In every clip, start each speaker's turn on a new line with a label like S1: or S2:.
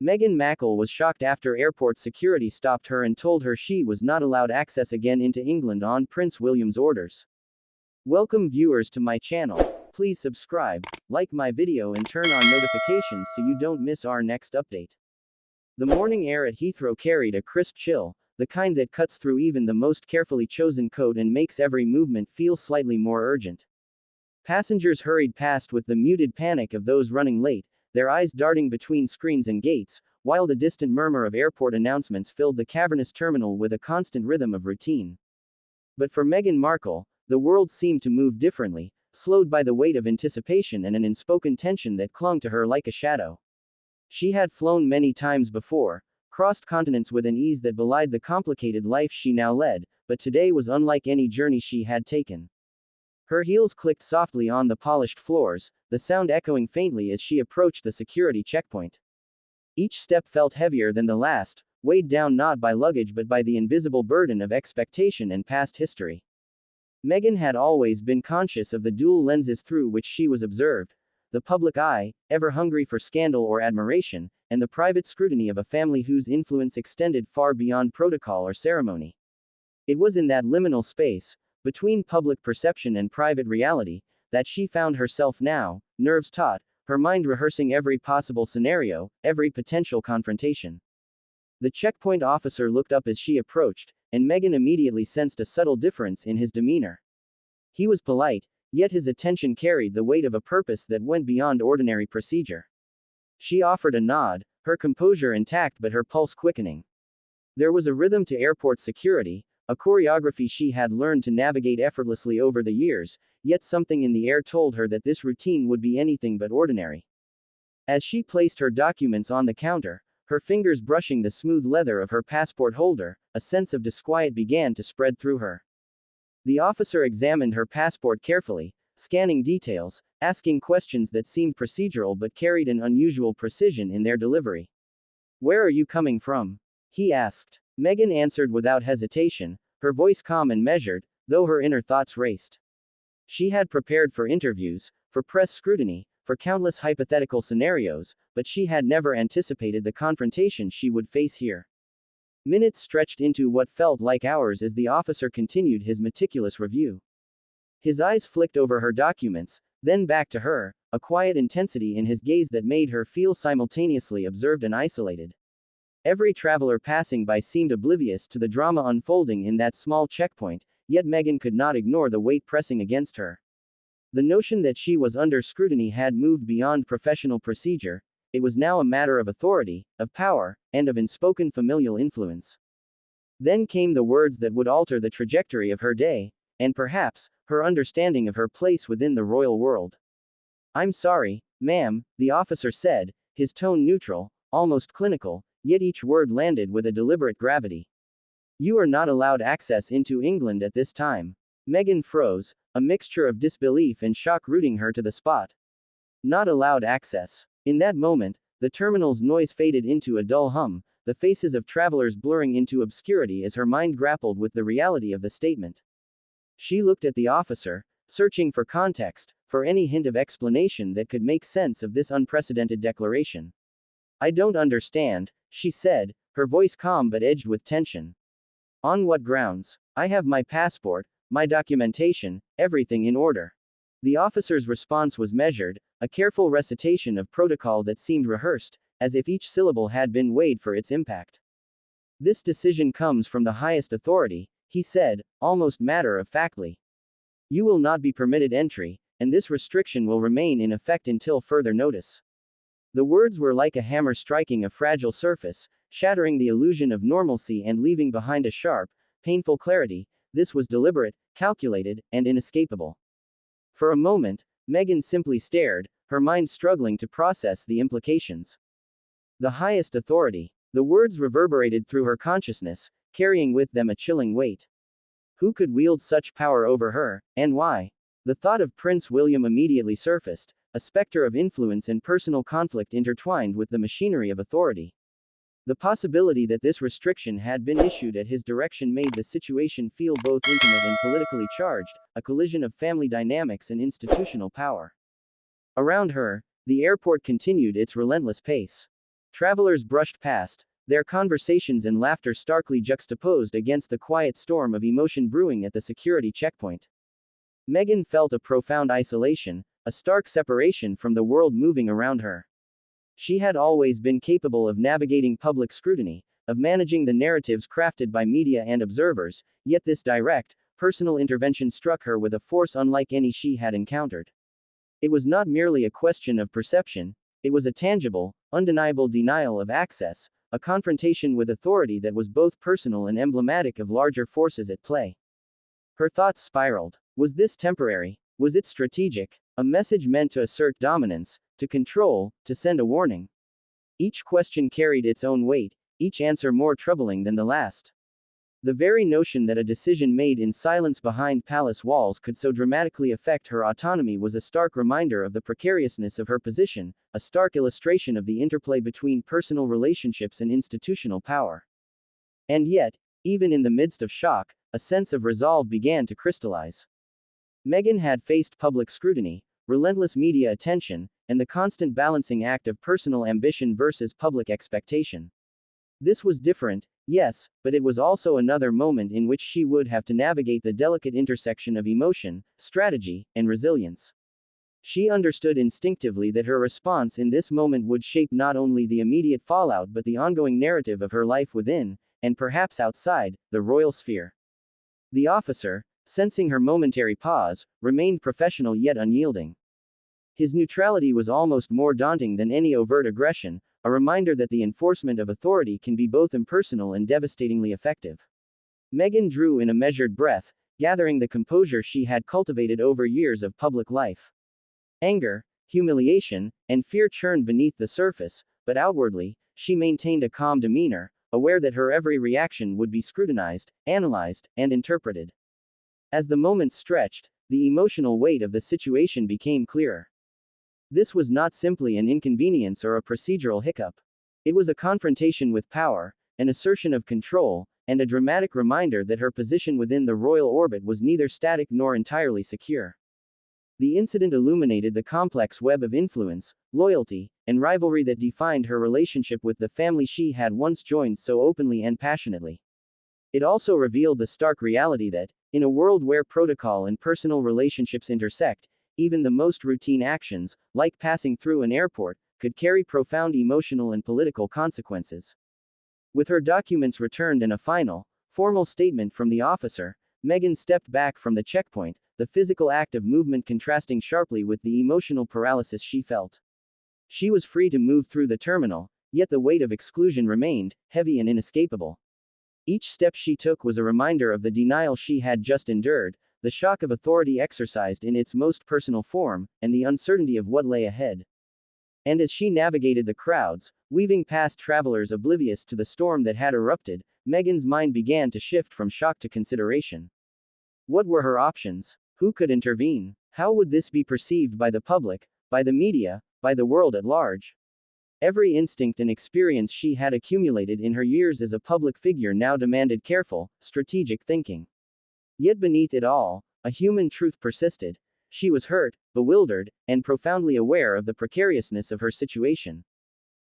S1: Meghan Mackle was shocked after airport security stopped her and told her she was not allowed access again into England on Prince William's orders. Welcome viewers to my channel. Please subscribe, like my video and turn on notifications so you don't miss our next update. The morning air at Heathrow carried a crisp chill, the kind that cuts through even the most carefully chosen coat and makes every movement feel slightly more urgent. Passengers hurried past with the muted panic of those running late, their eyes darting between screens and gates, while the distant murmur of airport announcements filled the cavernous terminal with a constant rhythm of routine. But for Meghan Markle, the world seemed to move differently, slowed by the weight of anticipation and an unspoken tension that clung to her like a shadow. She had flown many times before, crossed continents with an ease that belied the complicated life she now led, but today was unlike any journey she had taken. Her heels clicked softly on the polished floors, the sound echoing faintly as she approached the security checkpoint. Each step felt heavier than the last, weighed down not by luggage but by the invisible burden of expectation and past history. Meghan had always been conscious of the dual lenses through which she was observed: the public eye, ever hungry for scandal or admiration, and the private scrutiny of a family whose influence extended far beyond protocol or ceremony. It was in that liminal space, between public perception and private reality, that she found herself now, nerves taut, her mind rehearsing every possible scenario, every potential confrontation. The checkpoint officer looked up as she approached, and Meghan immediately sensed a subtle difference in his demeanor. He was polite, yet his attention carried the weight of a purpose that went beyond ordinary procedure. She offered a nod, her composure intact but her pulse quickening. There was a rhythm to airport security, a choreography she had learned to navigate effortlessly over the years, yet something in the air told her that this routine would be anything but ordinary. As she placed her documents on the counter, her fingers brushing the smooth leather of her passport holder, a sense of disquiet began to spread through her. The officer examined her passport carefully, scanning details, asking questions that seemed procedural but carried an unusual precision in their delivery. "Where are you coming from?" he asked. Meghan answered without hesitation, her voice calm and measured, though her inner thoughts raced. She had prepared for interviews, for press scrutiny, for countless hypothetical scenarios, but she had never anticipated the confrontation she would face here. Minutes stretched into what felt like hours as the officer continued his meticulous review. His eyes flicked over her documents, then back to her, a quiet intensity in his gaze that made her feel simultaneously observed and isolated. Every traveler passing by seemed oblivious to the drama unfolding in that small checkpoint, yet Meghan could not ignore the weight pressing against her. The notion that she was under scrutiny had moved beyond professional procedure. It was now a matter of authority, of power, and of unspoken familial influence. Then came the words that would alter the trajectory of her day, and perhaps, her understanding of her place within the royal world. "I'm sorry, ma'am," the officer said, his tone neutral, almost clinical, yet each word landed with a deliberate gravity. "You are not allowed access into England at this time." Meghan froze, a mixture of disbelief and shock rooting her to the spot. Not allowed access. In that moment, the terminal's noise faded into a dull hum, the faces of travelers blurring into obscurity as her mind grappled with the reality of the statement. She looked at the officer, searching for context, for any hint of explanation that could make sense of this unprecedented declaration. "I don't understand," she said, her voice calm but edged with tension. "On what grounds? I have my passport, my documentation, everything in order." The officer's response was measured, a careful recitation of protocol that seemed rehearsed, as if each syllable had been weighed for its impact. "This decision comes from the highest authority," he said, almost matter-of-factly. "You will not be permitted entry, and this restriction will remain in effect until further notice." The words were like a hammer striking a fragile surface, shattering the illusion of normalcy and leaving behind a sharp, painful clarity. This was deliberate, calculated, and inescapable. For a moment, Meghan simply stared, her mind struggling to process the implications. The highest authority. The words reverberated through her consciousness, carrying with them a chilling weight. Who could wield such power over her, and why? The thought of Prince William immediately surfaced, a specter of influence and personal conflict intertwined with the machinery of authority. The possibility that this restriction had been issued at his direction made the situation feel both intimate and politically charged, a collision of family dynamics and institutional power. Around her, the airport continued its relentless pace. Travelers brushed past, their conversations and laughter starkly juxtaposed against the quiet storm of emotion brewing at the security checkpoint. Meghan felt a profound isolation, a stark separation from the world moving around her. She had always been capable of navigating public scrutiny, of managing the narratives crafted by media and observers, yet this direct, personal intervention struck her with a force unlike any she had encountered. It was not merely a question of perception, it was a tangible, undeniable denial of access, a confrontation with authority that was both personal and emblematic of larger forces at play. Her thoughts spiraled. Was this temporary? Was it strategic? A message meant to assert dominance, to control, to send a warning? Each question carried its own weight, each answer more troubling than the last. The very notion that a decision made in silence behind palace walls could so dramatically affect her autonomy was a stark reminder of the precariousness of her position, a stark illustration of the interplay between personal relationships and institutional power. And yet, even in the midst of shock, a sense of resolve began to crystallize. Meghan had faced public scrutiny, relentless media attention, and the constant balancing act of personal ambition versus public expectation. This was different, yes, but it was also another moment in which she would have to navigate the delicate intersection of emotion, strategy, and resilience. She understood instinctively that her response in this moment would shape not only the immediate fallout but the ongoing narrative of her life within, and perhaps outside, the royal sphere. The officer, sensing her momentary pause, remained professional yet unyielding. His neutrality was almost more daunting than any overt aggression, a reminder that the enforcement of authority can be both impersonal and devastatingly effective. Meghan drew in a measured breath, gathering the composure she had cultivated over years of public life. Anger, humiliation, and fear churned beneath the surface, but outwardly, she maintained a calm demeanor, aware that her every reaction would be scrutinized, analyzed, and interpreted. As the moments stretched, the emotional weight of the situation became clearer. This was not simply an inconvenience or a procedural hiccup. It was a confrontation with power, an assertion of control, and a dramatic reminder that her position within the royal orbit was neither static nor entirely secure. The incident illuminated the complex web of influence, loyalty, and rivalry that defined her relationship with the family she had once joined so openly and passionately. It also revealed the stark reality that, in a world where protocol and personal relationships intersect, even the most routine actions, like passing through an airport, could carry profound emotional and political consequences. With her documents returned and a final, formal statement from the officer, Meghan stepped back from the checkpoint, the physical act of movement contrasting sharply with the emotional paralysis she felt. She was free to move through the terminal, yet the weight of exclusion remained, heavy and inescapable. Each step she took was a reminder of the denial she had just endured, the shock of authority exercised in its most personal form, and the uncertainty of what lay ahead. And as she navigated the crowds, weaving past travelers oblivious to the storm that had erupted, Meghan's mind began to shift from shock to consideration. What were her options? Who could intervene? How would this be perceived by the public, by the media, by the world at large? Every instinct and experience she had accumulated in her years as a public figure now demanded careful, strategic thinking. Yet beneath it all, a human truth persisted. She was hurt, bewildered, and profoundly aware of the precariousness of her situation.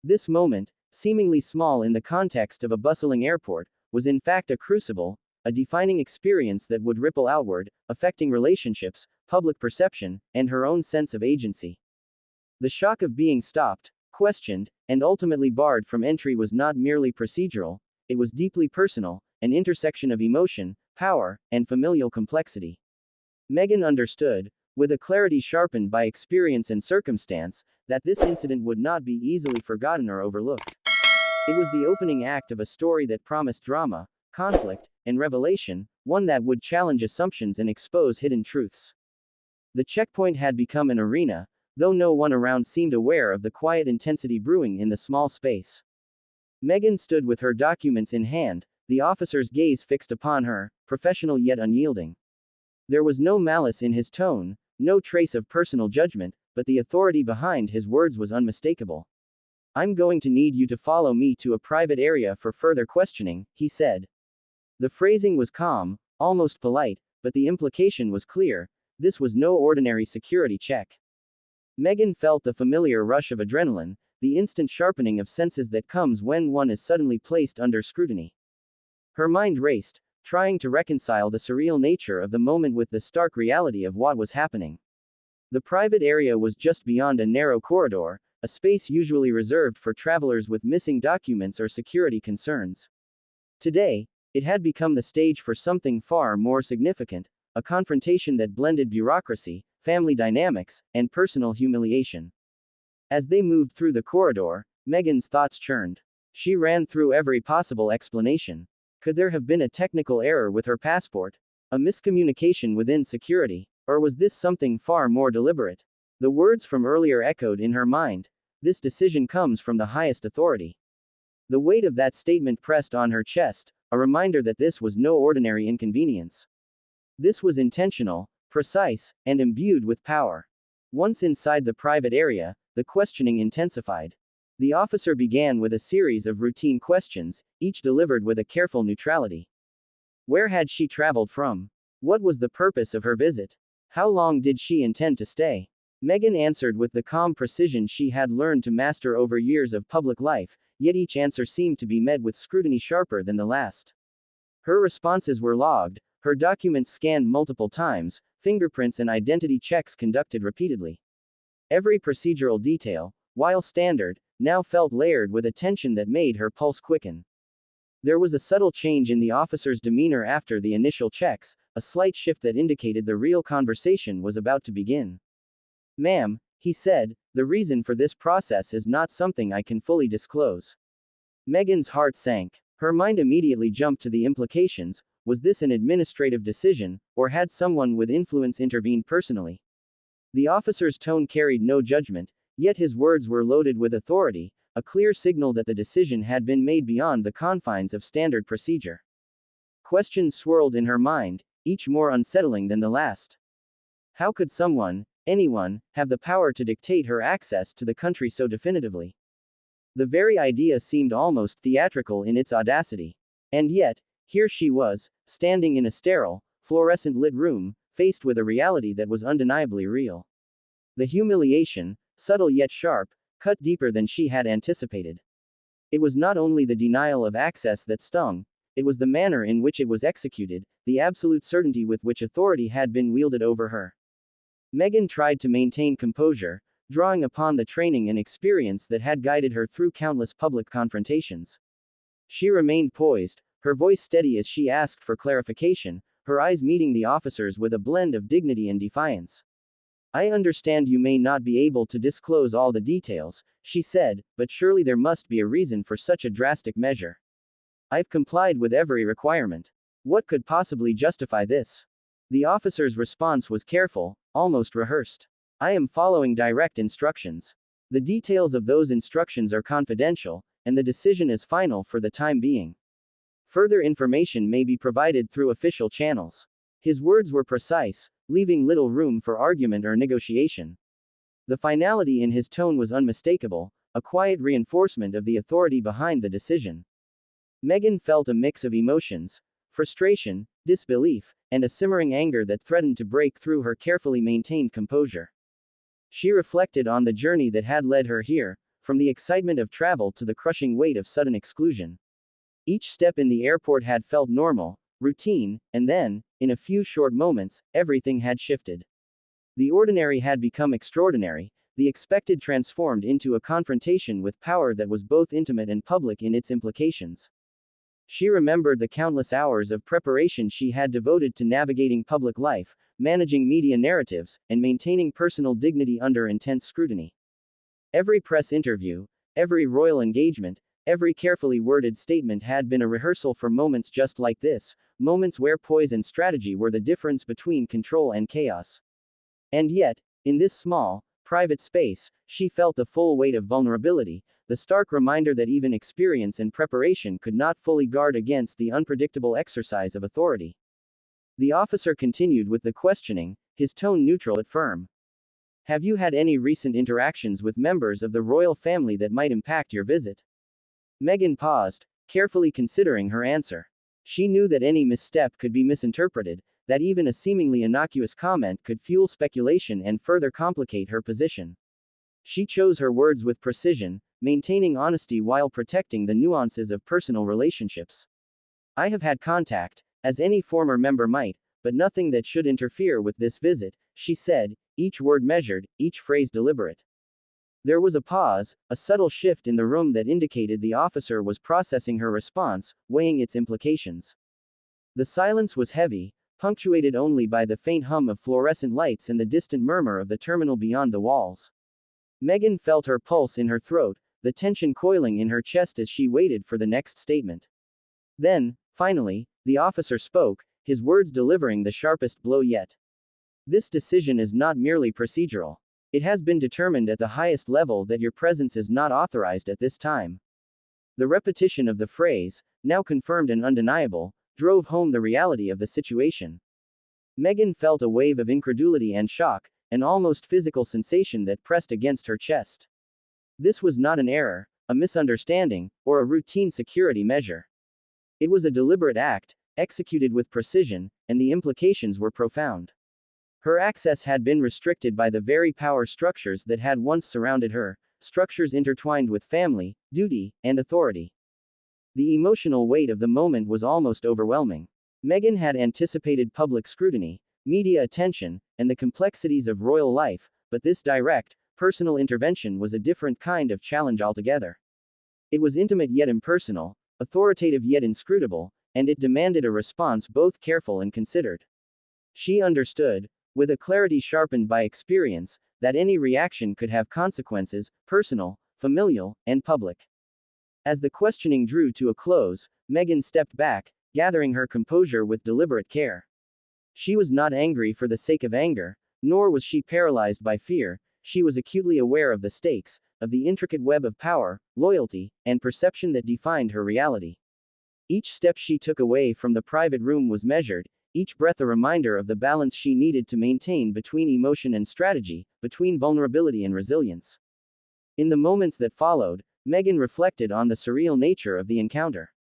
S1: This moment, seemingly small in the context of a bustling airport, was in fact a crucible, a defining experience that would ripple outward, affecting relationships, public perception, and her own sense of agency. The shock of being stopped, questioned, and ultimately barred from entry was not merely procedural, it was deeply personal, an intersection of emotion, power, and familial complexity. Meghan understood, with a clarity sharpened by experience and circumstance, that this incident would not be easily forgotten or overlooked. It was the opening act of a story that promised drama, conflict, and revelation, one that would challenge assumptions and expose hidden truths. The checkpoint had become an arena, though no one around seemed aware of the quiet intensity brewing in the small space. Meghan stood with her documents in hand, the officer's gaze fixed upon her, professional yet unyielding. There was no malice in his tone, no trace of personal judgment, but the authority behind his words was unmistakable. "I'm going to need you to follow me to a private area for further questioning," he said. The phrasing was calm, almost polite, but the implication was clear. This was no ordinary security check. Meghan felt the familiar rush of adrenaline, the instant sharpening of senses that comes when one is suddenly placed under scrutiny. Her mind raced, trying to reconcile the surreal nature of the moment with the stark reality of what was happening. The private area was just beyond a narrow corridor, a space usually reserved for travelers with missing documents or security concerns. Today, it had become the stage for something far more significant, a confrontation that blended bureaucracy, family dynamics, and personal humiliation. As they moved through the corridor, Meghan's thoughts churned. She ran through every possible explanation. Could there have been a technical error with her passport? A miscommunication within security? Or was this something far more deliberate? The words from earlier echoed in her mind. This decision comes from the highest authority. The weight of that statement pressed on her chest, a reminder that this was no ordinary inconvenience. This was intentional, precise, and imbued with power. Once inside the private area, the questioning intensified. The officer began with a series of routine questions, each delivered with a careful neutrality. Where had she traveled from? What was the purpose of her visit? How long did she intend to stay? Meghan answered with the calm precision she had learned to master over years of public life, yet each answer seemed to be met with scrutiny sharper than the last. Her responses were logged, her documents scanned multiple times, fingerprints and identity checks conducted repeatedly. Every procedural detail, while standard, now felt layered with a tension that made her pulse quicken. There was a subtle change in the officer's demeanor after the initial checks, a slight shift that indicated the real conversation was about to begin. "Ma'am," he said, "the reason for this process is not something I can fully disclose." Meghan's heart sank. Her mind immediately jumped to the implications. Was this an administrative decision, or had someone with influence intervened personally? The officer's tone carried no judgment, yet his words were loaded with authority, a clear signal that the decision had been made beyond the confines of standard procedure. Questions swirled in her mind, each more unsettling than the last. How could someone, anyone, have the power to dictate her access to the country so definitively? The very idea seemed almost theatrical in its audacity. And yet, here she was, standing in a sterile, fluorescent lit room, faced with a reality that was undeniably real. The humiliation, subtle yet sharp, cut deeper than she had anticipated. It was not only the denial of access that stung, it was the manner in which it was executed, the absolute certainty with which authority had been wielded over her. Meghan tried to maintain composure, drawing upon the training and experience that had guided her through countless public confrontations. She remained poised, her voice steady as she asked for clarification, her eyes meeting the officer's with a blend of dignity and defiance. "I understand you may not be able to disclose all the details," she said, "but surely there must be a reason for such a drastic measure. I've complied with every requirement. What could possibly justify this?" The officer's response was careful, almost rehearsed. "I am following direct instructions. The details of those instructions are confidential, and the decision is final for the time being. Further information may be provided through official channels." His words were precise, leaving little room for argument or negotiation. The finality in his tone was unmistakable, a quiet reinforcement of the authority behind the decision. Meghan felt a mix of emotions: frustration, disbelief, and a simmering anger that threatened to break through her carefully maintained composure. She reflected on the journey that had led her here, from the excitement of travel to the crushing weight of sudden exclusion. Each step in the airport had felt normal, routine, and then, in a few short moments, everything had shifted. The ordinary had become extraordinary, the expected transformed into a confrontation with power that was both intimate and public in its implications. She remembered the countless hours of preparation she had devoted to navigating public life, managing media narratives, and maintaining personal dignity under intense scrutiny. Every press interview, every royal engagement, every carefully worded statement had been a rehearsal for moments just like this, moments where poise and strategy were the difference between control and chaos. And yet, in this small, private space, she felt the full weight of vulnerability, the stark reminder that even experience and preparation could not fully guard against the unpredictable exercise of authority. The officer continued with the questioning, his tone neutral but firm. "Have you had any recent interactions with members of the royal family that might impact your visit?" Meghan paused, carefully considering her answer. She knew that any misstep could be misinterpreted, that even a seemingly innocuous comment could fuel speculation and further complicate her position. She chose her words with precision, maintaining honesty while protecting the nuances of personal relationships. I have had contact, as any former member might, but nothing that should interfere with this visit, she said, each word measured, each phrase deliberate. There was a pause, a subtle shift in the room that indicated the officer was processing her response, weighing its implications. The silence was heavy, punctuated only by the faint hum of fluorescent lights and the distant murmur of the terminal beyond the walls. Meghan felt her pulse in her throat, the tension coiling in her chest as she waited for the next statement. Then, finally, the officer spoke, his words delivering the sharpest blow yet. This decision is not merely procedural. It has been determined at the highest level that your presence is not authorized at this time. The repetition of the phrase, now confirmed and undeniable, drove home the reality of the situation. Meghan felt a wave of incredulity and shock, an almost physical sensation that pressed against her chest. This was not an error, a misunderstanding, or a routine security measure. It was a deliberate act, executed with precision, and the implications were profound. Her access had been restricted by the very power structures that had once surrounded her, structures intertwined with family, duty, and authority. The emotional weight of the moment was almost overwhelming. Meghan had anticipated public scrutiny, media attention, and the complexities of royal life, but this direct, personal intervention was a different kind of challenge altogether. It was intimate yet impersonal, authoritative yet inscrutable, and it demanded a response both careful and considered. She understood, with a clarity sharpened by experience, that any reaction could have consequences, personal, familial, and public. As the questioning drew to a close, Meghan stepped back, gathering her composure with deliberate care. She was not angry for the sake of anger, nor was she paralyzed by fear. She was acutely aware of the stakes, of the intricate web of power, loyalty, and perception that defined her reality. Each step she took away from the private room was measured, each breath a reminder of the balance she needed to maintain between emotion and strategy, between vulnerability and resilience. In the moments that followed, Meghan reflected on the surreal nature of the encounter.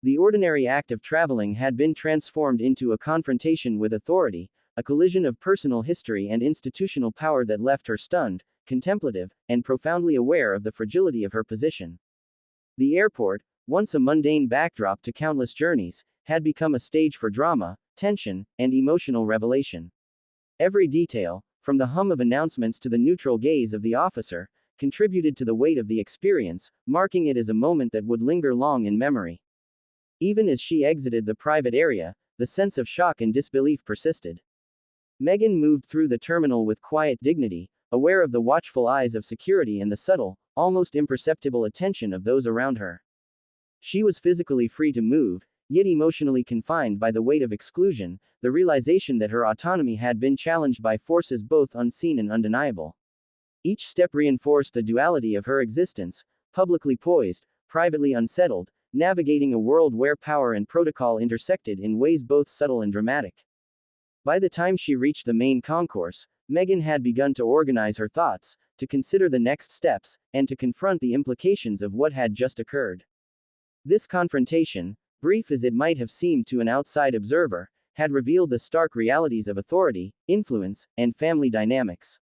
S1: The ordinary act of traveling had been transformed into a confrontation with authority, a collision of personal history and institutional power that left her stunned, contemplative, and profoundly aware of the fragility of her position. The airport, once a mundane backdrop to countless journeys, had become a stage for drama, tension, and emotional revelation. Every detail, from the hum of announcements to the neutral gaze of the officer, contributed to the weight of the experience, marking it as a moment that would linger long in memory. Even as she exited the private area, the sense of shock and disbelief persisted. Meghan moved through the terminal with quiet dignity, aware of the watchful eyes of security and the subtle, almost imperceptible attention of those around her. She was physically free to move, yet emotionally confined by the weight of exclusion, the realization that her autonomy had been challenged by forces both unseen and undeniable. Each step reinforced the duality of her existence, publicly poised, privately unsettled, navigating a world where power and protocol intersected in ways both subtle and dramatic. By the time she reached the main concourse, Meghan had begun to organize her thoughts, to consider the next steps, and to confront the implications of what had just occurred. This confrontation, brief as it might have seemed to an outside observer, had revealed the stark realities of authority, influence, and family dynamics.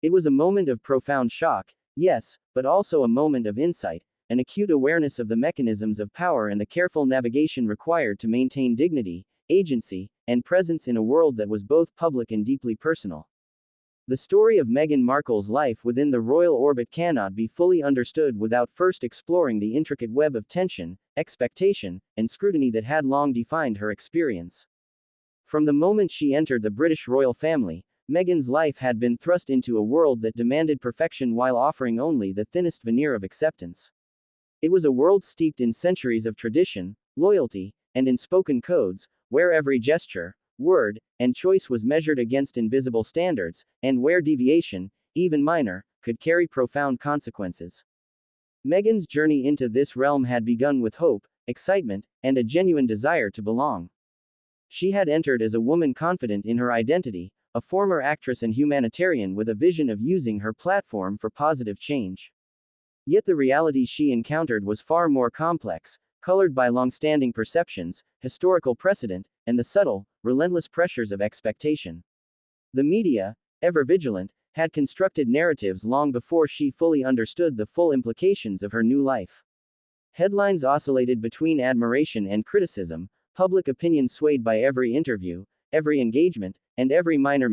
S1: It was a moment of profound shock, yes, but also a moment of insight, an acute awareness of the mechanisms of power and the careful navigation required to maintain dignity, agency, and presence in a world that was both public and deeply personal. The story of Meghan Markle's life within the royal orbit cannot be fully understood without first exploring the intricate web of tension, expectation, and scrutiny that had long defined her experience. From the moment she entered the British royal family, Meghan's life had been thrust into a world that demanded perfection while offering only the thinnest veneer of acceptance. It was a world steeped in centuries of tradition, loyalty, and unspoken codes, where every gesture, word, and choice was measured against invisible standards, and where deviation, even minor, could carry profound consequences. Meghan's journey into this realm had begun with hope, excitement, and a genuine desire to belong. She had entered as a woman confident in her identity, a former actress and humanitarian with a vision of using her platform for positive change. Yet the reality she encountered was far more complex, colored by long-standing perceptions, historical precedent, and the subtle, relentless pressures of expectation. The media, ever vigilant, had constructed narratives long before she fully understood the full implications of her new life. Headlines oscillated between admiration and criticism, public opinion swayed by every interview, every engagement, and every minor